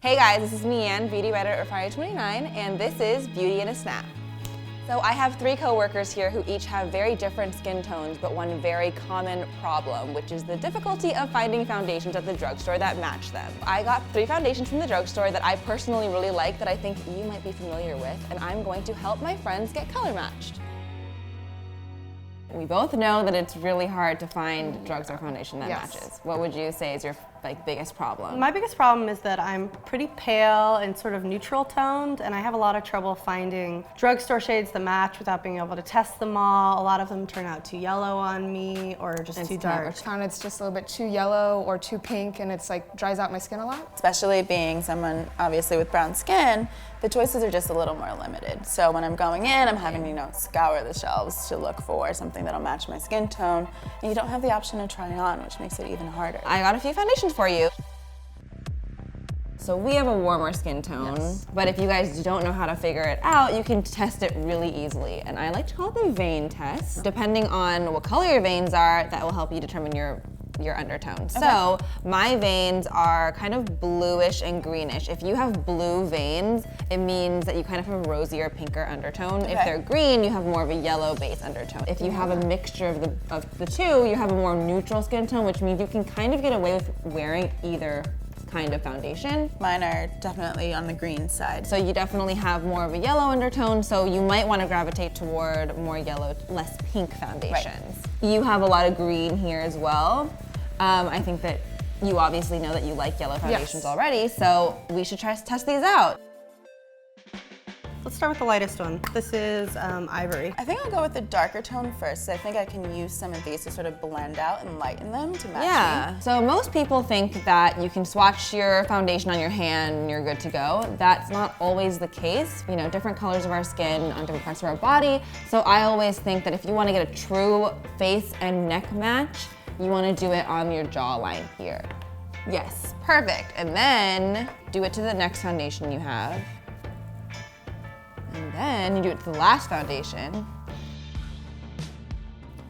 Hey guys, this is Mian, beauty writer at Refinery29, and this is Beauty in a Snap. So I have 3 co-workers here who each have very different skin tones, but one very common problem, which is the difficulty of finding foundations at the drugstore that match them. I got 3 foundations from the drugstore that I personally really like that I think you might be familiar with, and I'm going to help my friends get color matched. We both know that it's really hard to find drugstore foundation that matches. What would you say is your biggest problem? My biggest problem is that I'm pretty pale and sort of neutral toned, and I have a lot of trouble finding drugstore shades that match without being able to test them all. A lot of them turn out too yellow on me or just too dark. I found it's just a little bit too yellow or too pink, and it's like dries out my skin a lot. Especially being someone obviously with brown skin, the choices are just a little more limited. So when I'm going in, I'm having to, scour the shelves to look for something that'll match my skin tone, and you don't have the option of trying on, which makes it even harder. I got a few foundations for you. So we have a warmer skin tone, but if you guys don't know how to figure it out, you can test it really easily. And I like to call it the vein test. Depending on what color your veins are, that will help you determine your undertone. Okay. So my veins are kind of bluish and greenish. If you have blue veins, it means that you kind of have a rosier, pinker undertone. Okay. If they're green, you have more of a yellow base undertone. If you have a mixture of the two, you have a more neutral skin tone, which means you can kind of get away with wearing either kind of foundation. Mine are definitely on the green side. So you definitely have more of a yellow undertone, so you might want to gravitate toward more yellow, less pink foundations. Right. You have a lot of green here as well. I think that you obviously know that you like yellow foundations already, so we should try to test these out. Let's start with the lightest one. This is Ivory. I think I'll go with the darker tone first. I think I can use some of these to sort of blend out and lighten them to match me. So most people think that you can swatch your foundation on your hand and you're good to go. That's not always the case. Different colors of our skin on different parts of our body. So I always think that if you want to get a true face and neck match, you want to do it on your jawline here. Yes, perfect. And then do it to the next foundation you have. And then you do it to the last foundation.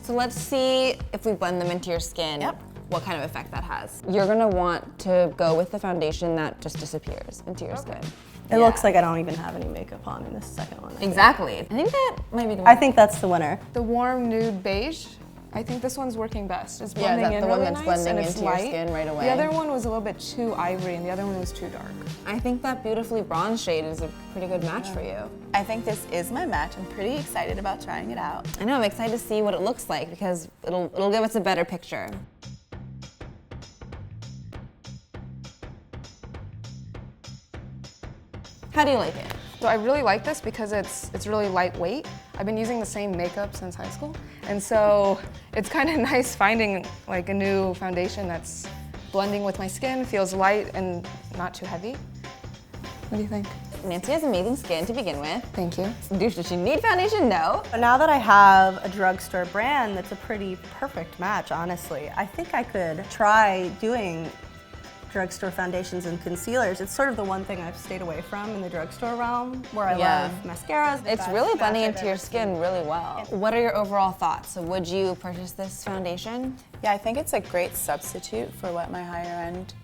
So let's see if we blend them into your skin, what kind of effect that has. You're gonna want to go with the foundation that just disappears into your skin. It looks like I don't even have any makeup on in this second one. Exactly. I think that might be the one. I think that's the winner. The warm nude beige. I think this one's working best. It's blending in the really one that's nice, blending and it's into your light. skin right away. The other one was a little bit too ivory, and the other one was too dark. I think that beautifully bronze shade is a pretty good match for you. I think this is my match. I'm pretty excited about trying it out. I know, I'm excited to see what it looks like because it'll give us a better picture. How do you like it? So I really like this because it's really lightweight. I've been using the same makeup since high school, and so it's kind of nice finding like a new foundation that's blending with my skin, feels light and not too heavy. What do you think? Nancy has amazing skin to begin with. Thank you. Does she need foundation? No. But now that I have a drugstore brand that's a pretty perfect match, honestly, I think I could try doing drugstore foundations and concealers. It's sort of the one thing I've stayed away from in the drugstore realm, where I love mascaras. It's really blending into your skin really well. What are your overall thoughts? So would you purchase this foundation? Yeah, I think it's a great substitute for what my higher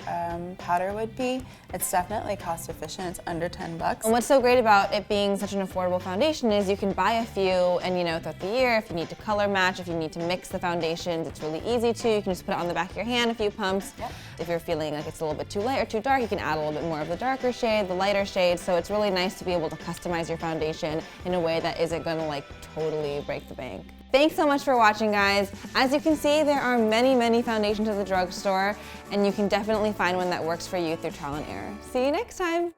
end powder would be. It's definitely cost efficient. It's under 10 bucks. And what's so great about it being such an affordable foundation is you can buy a few and throughout the year, if you need to color match, if you need to mix the foundations, it's really easy to. You can just put it on the back of your hand a few pumps. Yep. If you're feeling like it's a little bit too light or too dark, you can add a little bit more of the darker shade, the lighter shade. So it's really nice to be able to customize your foundation in a way that isn't gonna totally break the bank. Thanks so much for watching, guys. As you can see, there are many, many foundations at the drugstore, and you can definitely find one that works for you through trial and error. See you next time.